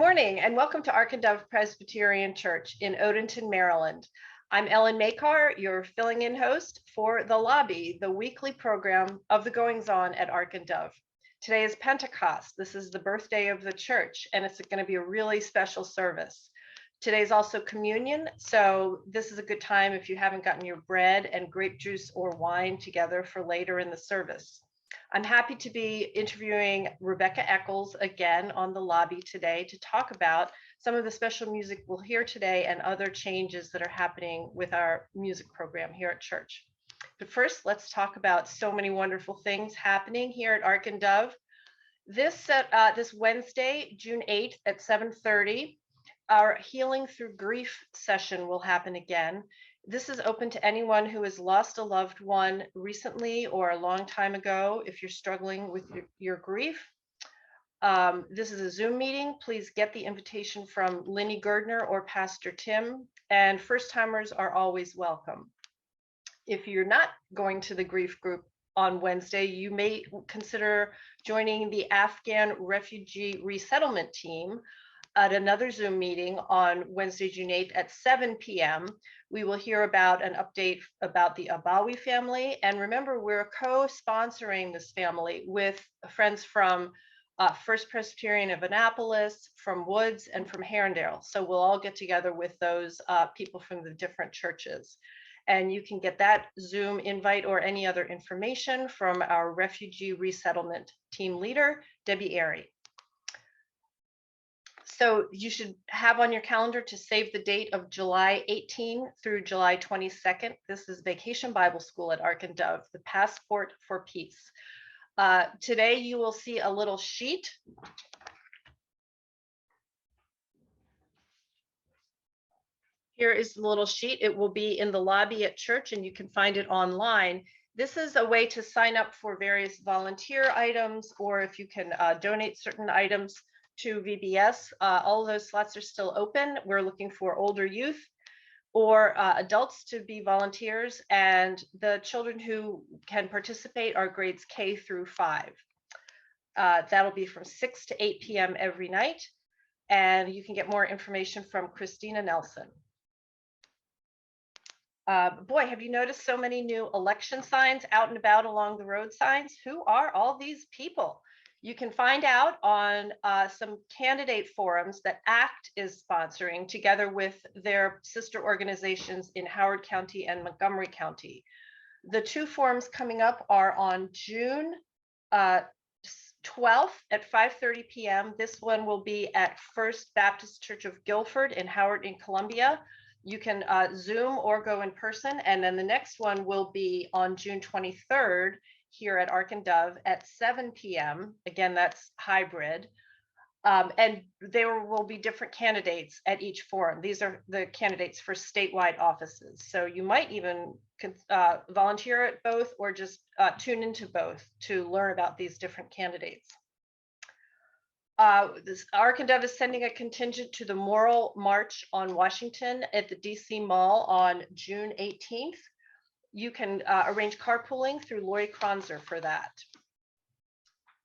morning and welcome to Ark and Dove Presbyterian Church in Odenton, Maryland. I'm Ellen Makar, your filling in host for The Lobby, the weekly program of the goings on at Ark and Dove. Today is Pentecost. This is the birthday of the church, and it's going to be a really special service. Today's also communion, so this is a good time if you haven't gotten your bread and grape juice or wine together for later in the service. I'm happy to be interviewing Bell Echols again on The Lobby today to talk about some of the special music we'll hear today and other changes that are happening with our music program here at church. But first, let's talk about so many wonderful things happening here at Ark and Dove. This Wednesday, June 8th at 7:30, our Healing Through Grief session will happen again. This is open to anyone who has lost a loved one recently or a long time ago. If you're struggling with your grief, this is a Zoom meeting. Please get the invitation from Linny Gerdner or Pastor Tim, and first timers are always welcome. If you're not going to the grief group on Wednesday, you may consider joining the Afghan refugee resettlement team at another Zoom meeting on Wednesday, June 8th at 7 p.m. We will hear about an update about the Abawi family. And remember, we're co-sponsoring this family with friends from First Presbyterian of Annapolis, from Woods, and from Herondale. So we'll all get together with those people from the different churches. And you can get that Zoom invite or any other information from our refugee resettlement team leader, Debbie Airy. So you should have on your calendar to save the date of July 18 through July 22nd. This is Vacation Bible School at Ark and Dove, the Passport for Peace. Today you will see a little sheet. Here is the little sheet. It will be in the lobby at church and you can find it online. This is a way to sign up for various volunteer items, or if you can donate certain items to VBS. All of those slots are still open. We're looking for older youth or adults to be volunteers, and the children who can participate are grades K through 5. That'll be from 6 to 8 p.m. every night, and you can get more information from Christina Nelson. Boy, have you noticed so many new election signs out and about along the road signs? Who are all these people? You can find out on some candidate forums that ACT is sponsoring together with their sister organizations in Howard County and Montgomery County. The two forums coming up are on June 12th at 5:30 p.m. This one will be at First Baptist Church of Guilford in Howard in Columbia. You can Zoom or go in person. And then the next one will be on June 23rd here at Ark and Dove at 7 p.m. Again, that's hybrid. And there will be different candidates at each forum. These are the candidates for statewide offices. So you might even volunteer at both or just tune into both to learn about these different candidates. Ark and Dove is sending a contingent to the Moral March on Washington at the DC Mall on June 18th. You can arrange carpooling through Lori Kronzer for that.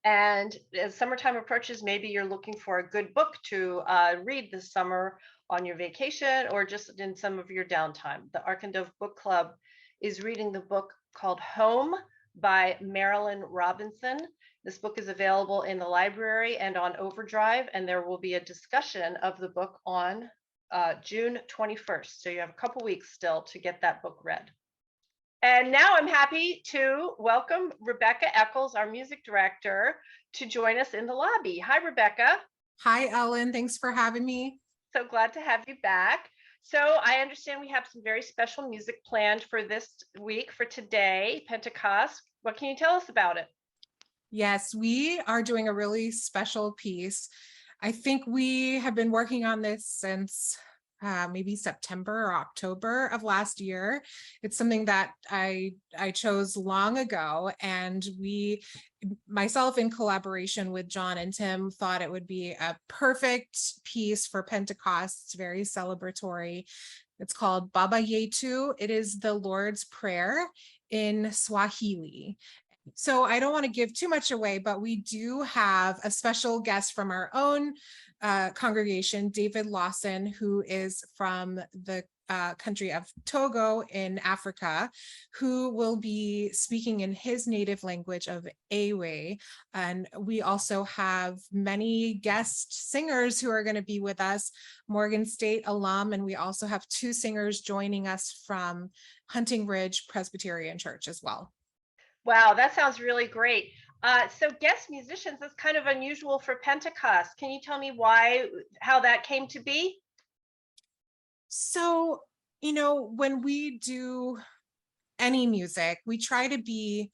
And as summertime approaches, maybe you're looking for a good book to read this summer on your vacation or just in some of your downtime. The Ark and Dove Book Club is reading the book called Home by Marilyn Robinson. This book is available in the library and on Overdrive, and there will be a discussion of the book on June 21st. So you have a couple weeks still to get that book read. And now I'm happy to welcome Bell Echols, our music director, to join us in the lobby. Hi, Rebecca. Hi, Ellen. Thanks for having me. So glad to have you back. So I understand we have some very special music planned for this week, for today, Pentecost. What can you tell us about it? Yes, we are doing a really special piece. I think we have been working on this since maybe September or October of last year. It's something that I chose long ago, and myself in collaboration with John and Tim, thought it would be a perfect piece for Pentecost. It's very celebratory. It's called Baba Yetu. It is the Lord's Prayer in Swahili. So I don't want to give too much away, but we do have a special guest from our own congregation, David Lawson, who is from the country of Togo in Africa, who will be speaking in his native language of Ewe. And we also have many guest singers who are going to be with us, Morgan State alum, and we also have 2 singers joining us from Hunting Ridge Presbyterian Church as well. Wow, that sounds really great. So guest musicians, that's kind of unusual for Pentecost. Can you tell me how that came to be? So, when we do any music, we try to be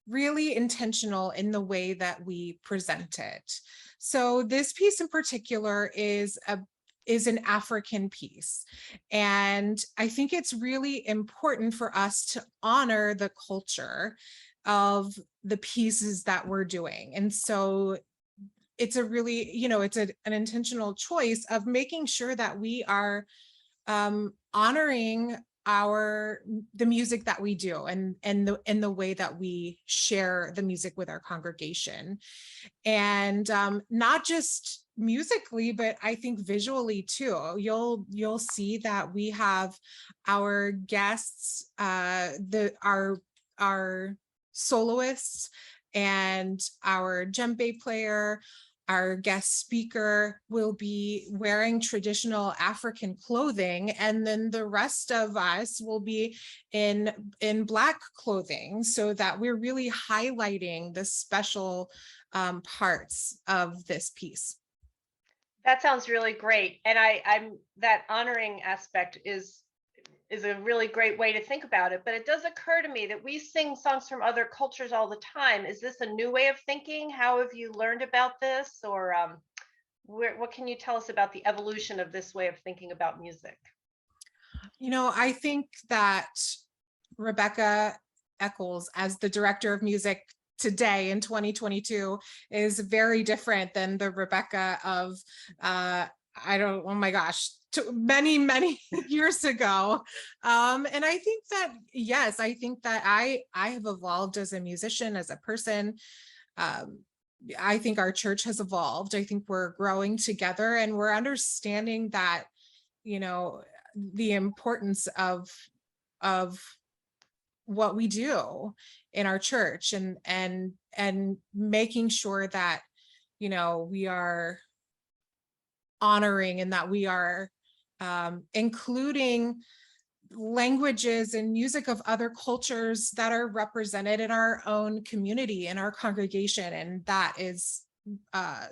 really intentional in the way that we present it. So this piece in particular is an African piece. And I think it's really important for us to honor the culture of the pieces that we're doing. And so it's a really, it's an intentional choice of making sure that we are honoring the music that we do and the way that we share the music with our congregation, and not just musically, but I think visually too. You'll see that we have our guests, our soloists and our djembe player. Our guest speaker will be wearing traditional African clothing, and then the rest of us will be in Black clothing, so that we're really highlighting the special parts of this piece. That sounds really great. And I'm that honoring aspect is a really great way to think about it. But it does occur to me that we sing songs from other cultures all the time. Is this a new way of thinking? How have you learned about this? Or what can you tell us about the evolution of this way of thinking about music? I think that Rebecca Echols, as the director of music today in 2022, is very different than the Rebecca of oh my gosh, many years ago. And I think that, yes, I think that I have evolved as a musician, as a person. I think our church has evolved. I think we're growing together, and we're understanding that, the importance of what we do in our church, and making sure that, we are honoring, and that we are including languages and music of other cultures that are represented in our own community, in our congregation. And that is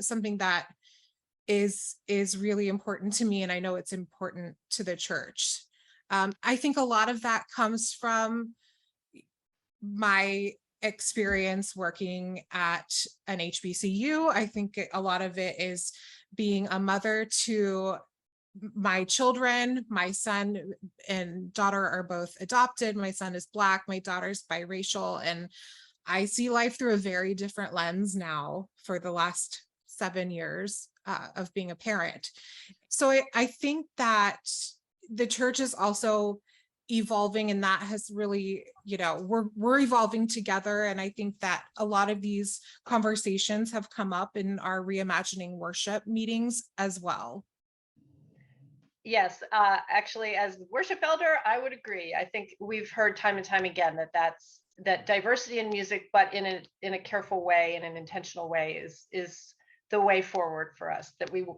something that is really important to me, and I know it's important to the church. I think a lot of that comes from my experience working at an HBCU. I think a lot of it is being a mother to my children. My son and daughter are both adopted. My son is Black, my daughter's biracial, and I see life through a very different lens now for the last 7 years of being a parent. So I think that the church is also evolving, and that has really, we're evolving together. And I think that a lot of these conversations have come up in our reimagining worship meetings as well. Yes, actually, as worship elder, I would agree. I think we've heard time and time again that diversity in music, but in a careful way, in an intentional way, is the way forward for us.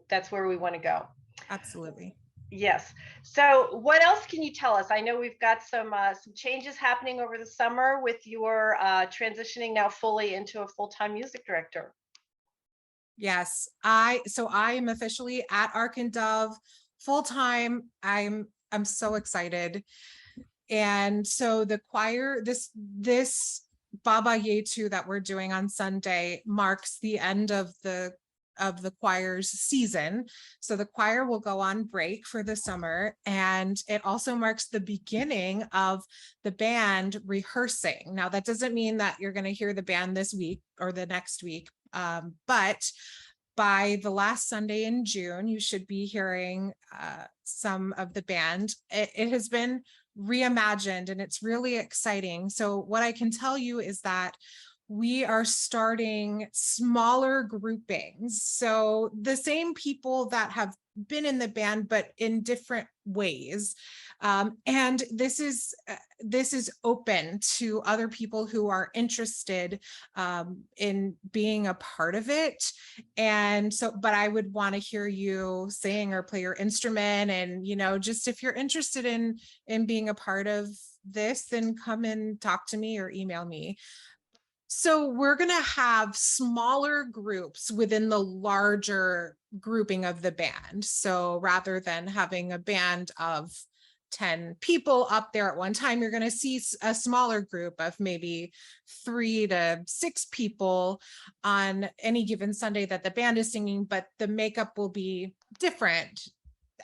That's where we want to go. Absolutely. Yes. So what else can you tell us? I know we've got some changes happening over the summer with your transitioning now fully into a full-time music director. Yes, I am officially at Ark and Dove full-time. I'm so excited. And so the choir, this Baba Yetu that we're doing on Sunday marks the end of the choir's season. So the choir will go on break for the summer, and it also marks the beginning of the band rehearsing. Now, that doesn't mean that you're going to hear the band this week or the next week, but by the last Sunday in June, you should be hearing some of the band. It has been reimagined, and it's really exciting. So what I can tell you is that we are starting smaller groupings. So the same people that have been in the band, but in different ways. And this is open to other people who are interested in being a part of it. And so, but I would want to hear you sing or play your instrument. And, just if you're interested in being a part of this, then come and talk to me or email me. So we're going to have smaller groups within the larger grouping of the band. So rather than having a band of 10 people up there at one time, you're going to see a smaller group of maybe 3 to 6 people on any given Sunday that the band is singing, but the makeup will be different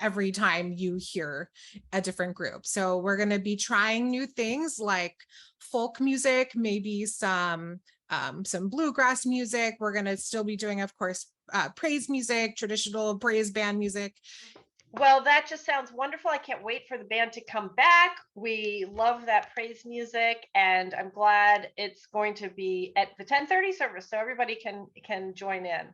every time you hear a different group. So we're going to be trying new things like folk music, maybe some bluegrass music. We're going to still be doing, of course, praise music, traditional praise band music. Well, that just sounds wonderful. I can't wait for the band to come back. We love that praise music, and I'm glad it's going to be at the 10:30 service, so everybody can join in.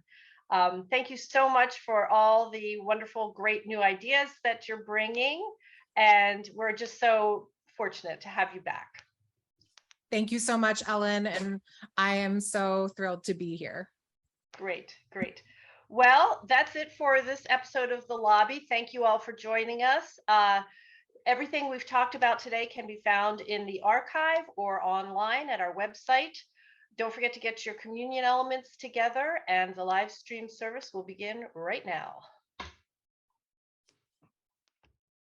Thank you so much for all the wonderful, great new ideas that you're bringing, and we're just so fortunate to have you back. Thank you so much, Ellen, and I am so thrilled to be here. Great, great. Well, that's it for this episode of The Lobby. Thank you all for joining us. Everything we've talked about today can be found in the archive or online at our website. Don't forget to get your communion elements together, and the live stream service will begin right now.